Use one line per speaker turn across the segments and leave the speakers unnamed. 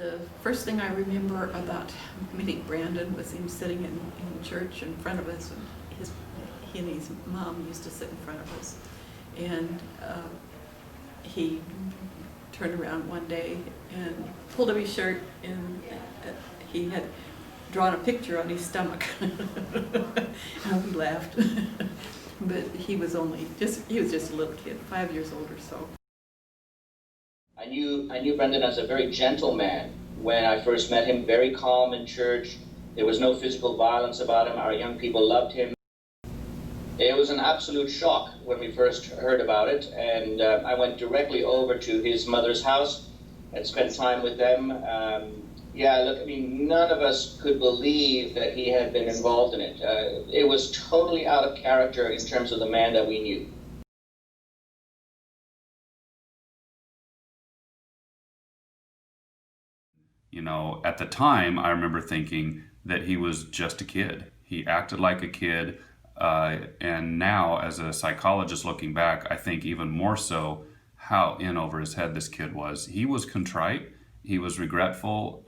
The first thing I remember about meeting Brandon was him sitting in church in front of us, and he and his mom used to sit in front of us. And he turned around one day and pulled up his shirt, and he had drawn a picture on his stomach. And we laughed. But he was just a little kid, 5 years old or so.
I knew Brendan as a very gentle man when I first met him, very calm in church. There was no physical violence about him. Our young people loved him. It was an absolute shock when we first heard about it, and I went directly over to his mother's house and spent time with them. None of us could believe that he had been involved in it. It was totally out of character in terms of the man that we knew.
You know, at the time, I remember thinking that he was just a kid. He acted like a kid, and now, as a psychologist looking back, I think even more so how in over his head this kid was. He was contrite. He was regretful.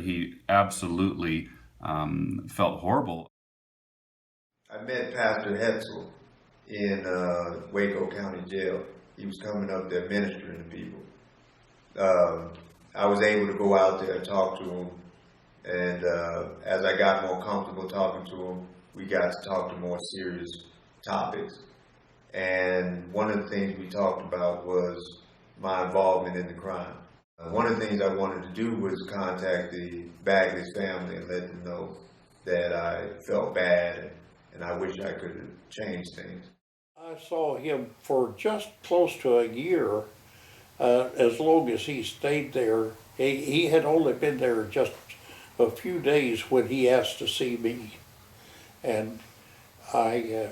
He absolutely felt horrible.
I met Pastor Hetzel in Waco County Jail. He was coming up there ministering to people. I was able to go out there and talk to him, and as I got more comfortable talking to him, we got to talk to more serious topics. And one of the things we talked about was my involvement in the crime. One of the things I wanted to do was contact the Bagley's family and let them know that I felt bad and I wish I could have changed things.
I saw him for just close to a year. As long as he stayed there. He had only been there just a few days when he asked to see me. And I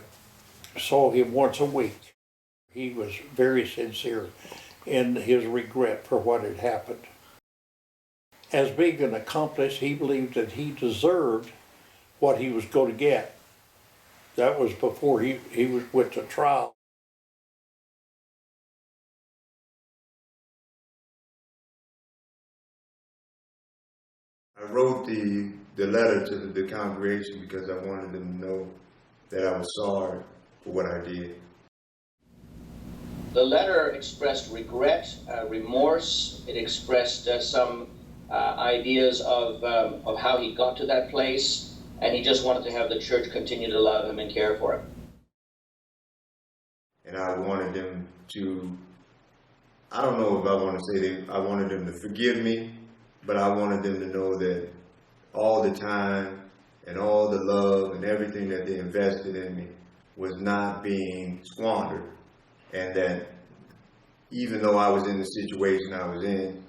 saw him once a week. He was very sincere in his regret for what had happened. As being an accomplice, he believed that he deserved what he was going to get. That was before he went to trial.
I wrote the letter to the congregation because I wanted them to know that I was sorry for what I did.
The letter expressed regret, remorse. It expressed some ideas of how he got to that place, and he just wanted to have the church continue to love him and care for him.
And I wanted them to, I don't know if I want to say that I wanted them to forgive me, but I wanted them to know that all the time and all the love and everything that they invested in me was not being squandered. And that even though I was in the situation I was in,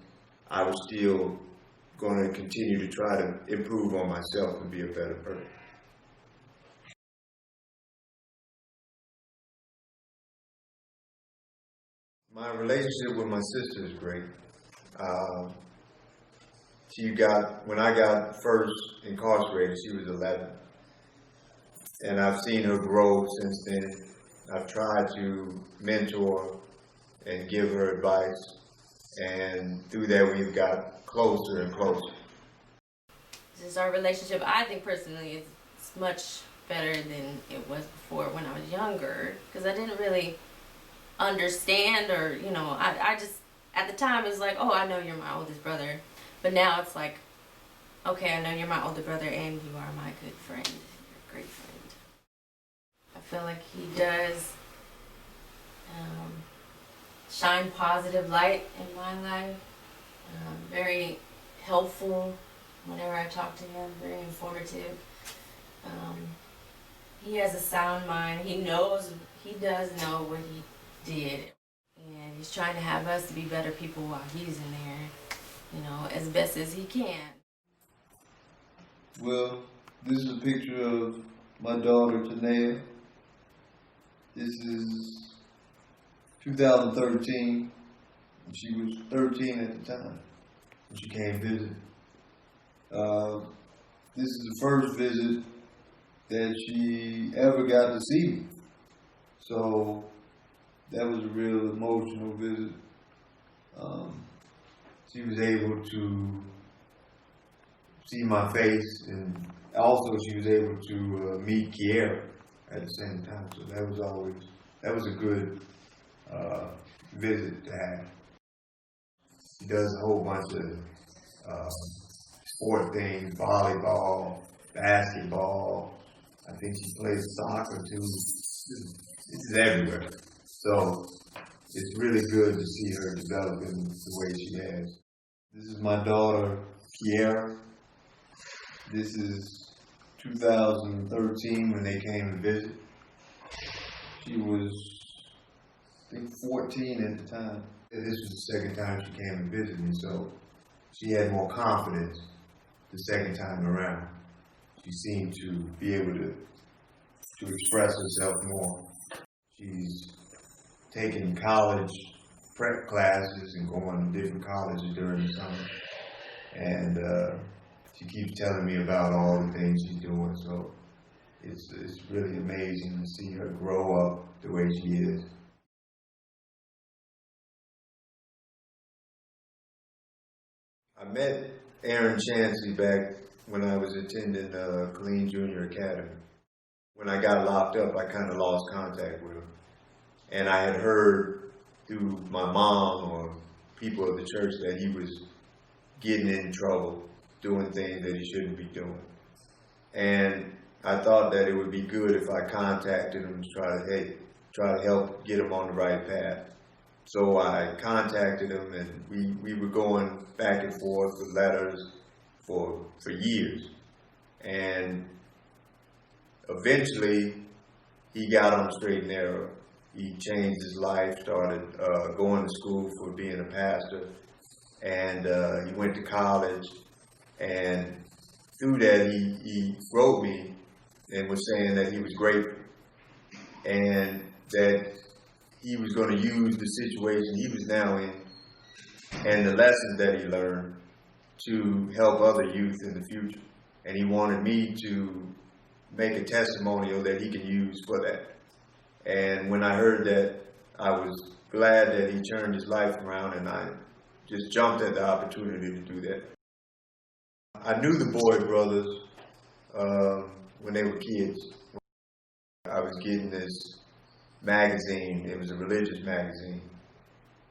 I was still going to continue to try to improve on myself and be a better person. My relationship with my sister is great. When I got first incarcerated, she was 11. And I've seen her grow since then. I've tried to mentor and give her advice. And through that, we've got closer and closer.
Just our relationship, I think personally, is much better than it was before when I was younger. Because I didn't really understand or, I just, at the time, it was like, oh, I know you're my oldest brother. But now it's like, okay, I know you're my older brother and you are my good friend. You're a great friend. I feel like he does shine positive light in my life. Very helpful whenever I talk to him, very informative. He has a sound mind. He does know what he did. And he's trying to have us to be better people while he's in there. As best as he can.
Well, this is a picture of my daughter, Tanea. This is 2013. She was 13 at the time when she came visit. This is the first visit that she ever got to see me. So that was a real emotional visit. She was able to
see my face, and also she was able to meet Kiera at the same time. So that was a good visit to have. She does a whole bunch of sport things, volleyball, basketball. I think she plays soccer too. It's everywhere. So it's really good to see her developing the way she has. This is my daughter, Kiera. This is 2013 when they came to visit. She was, I think, 14 at the time. This was the second time she came and visited me, so she had more confidence the second time around. She seemed to be able to express herself more. She's taking college prep classes and going to different colleges during the summer. And she keeps telling me about all the things she's doing, so it's really amazing to see her grow up the way she is. I met Aaron Chancey back when I was attending Killeen Junior Academy. When I got locked up, I kind of lost contact with him. And I had heard through my mom or people of the church that he was getting in trouble, doing things that he shouldn't be doing. And I thought that it would be good if I contacted him to try to help get him on the right path. So I contacted him, and we were going back and forth with letters for years. And eventually, he got on the straight and narrow. He changed his life, started going to school for being a pastor, and he went to college. And through that, he wrote me and was saying that he was grateful and that he was going to use the situation he was now in and the lessons that he learned to help other youth in the future. And he wanted me to make a testimonial that he can use for that. And when I heard that, I was glad that he turned his life around, and I just jumped at the opportunity to do that. I knew the Boyd brothers when they were kids. I was getting this magazine. It was a religious magazine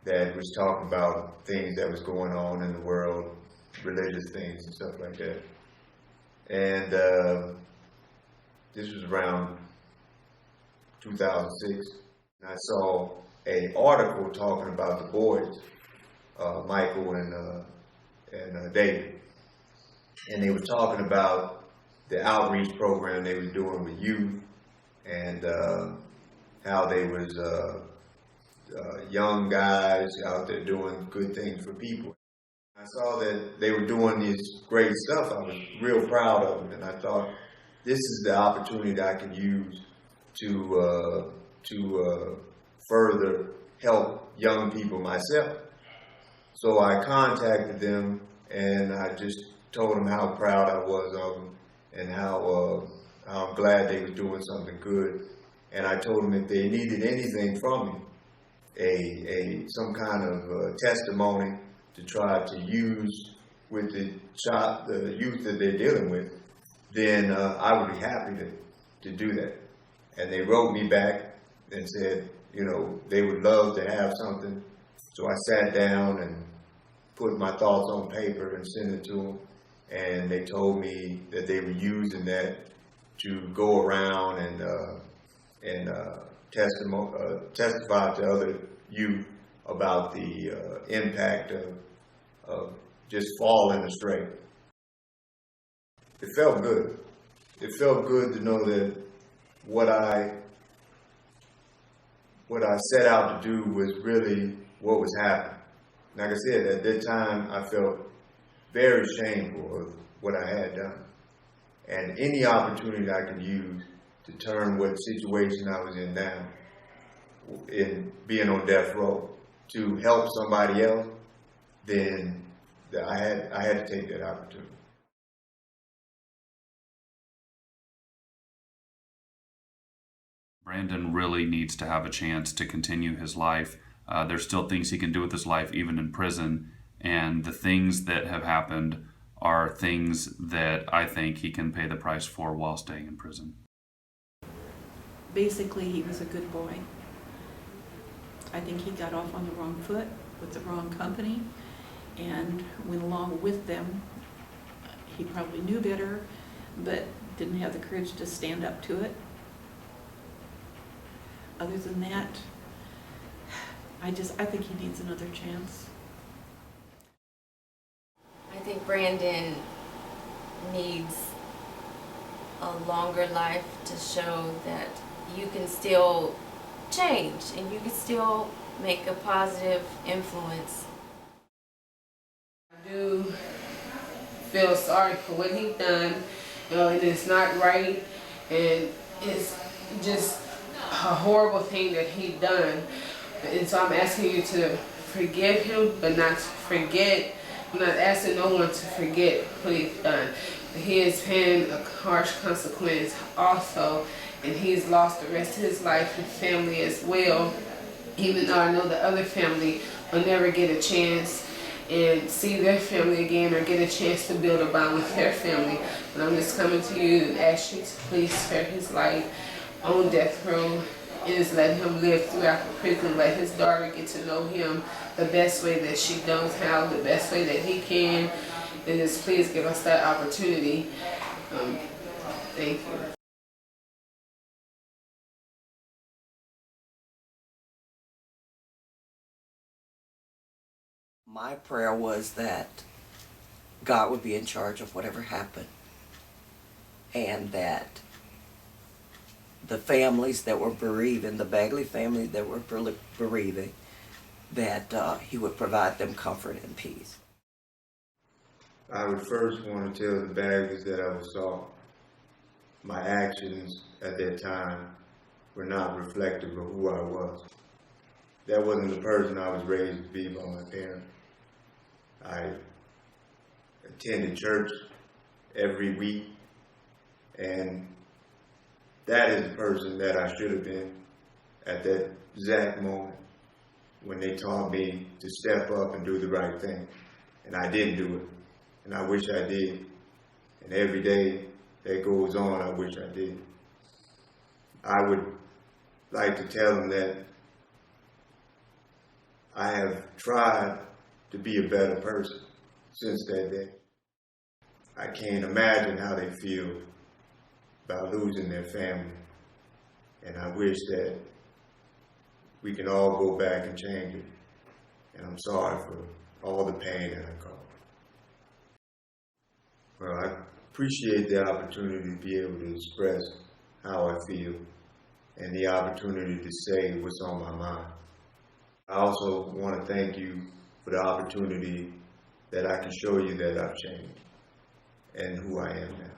that was talking about things that was going on in the world, religious things and stuff like that. And this was around 2006. And I saw an article talking about the Boyds, Michael and David. And they were talking about the outreach program they were doing with youth and how they was young guys out there doing good things for people. I saw that they were doing this great stuff. I was real proud of them, and I thought this is the opportunity that I can use to further help young people myself. So I contacted them, and I just told them how proud I was of them and how I'm glad they were doing something good. And I told them if they needed anything from me, some kind of testimony to try to use with the youth that they're dealing with, then I would be happy to do that. And they wrote me back and said, they would love to have something. So I sat down and put my thoughts on paper and sent it to them. And they told me that they were using that to go around and testify to other youth about the impact of just falling astray. It felt good. It felt good to know that what I set out to do was really what was happening. Like I said, at that time, I felt very shameful of what I had done. And any opportunity I could use to turn what situation I was in now, in being on death row, to help somebody else, then I had to take that opportunity.
Brandon really needs to have a chance to continue his life. There's still things he can do with his life, even in prison. And the things that have happened are things that I think he can pay the price for while staying in prison.
Basically, he was a good boy. I think he got off on the wrong foot with the wrong company and went along with them. He probably knew better, but didn't have the courage to stand up to it. Other than that, I think he needs another chance.
I think Brandon needs a longer life to show that you can still change and you can still make a positive influence.
I do feel sorry for what he done, and it's not right, and it's just a horrible thing that he done. And so I'm asking you to forgive him, but not forget. I'm not asking no one to forget what he's done. He is paying a harsh consequence also, and he's lost the rest of his life and family as well. Even though I know the other family will never get a chance and see their family again or get a chance to build a bond with their family. But I'm just coming to you and ask you to please spare his life on death row and just let him live throughout the prison. Let his daughter get to know him the best way that she knows how, the best way that he can. And just please give us that opportunity. Thank you.
My prayer was that God would be in charge of whatever happened, and that the families that were bereaving, the Bagley family that were bereaving, that he would provide them comfort and peace.
I would first want to tell the Bagleys that I was sorry. My actions at that time were not reflective of who I was. That wasn't the person I was raised to be by my parents. I attended church every week, and that is the person that I should have been at that exact moment when they taught me to step up and do the right thing. And I didn't do it, and I wish I did. And every day that goes on, I wish I did. I would like to tell them that I have tried to be a better person since that day. I can't imagine how they feel about losing their family. And I wish that we can all go back and change it. And I'm sorry for all the pain that I caused. Well, I appreciate the opportunity to be able to express how I feel and the opportunity to say what's on my mind. I also want to thank you for the opportunity that I can show you that I've changed and who I am now.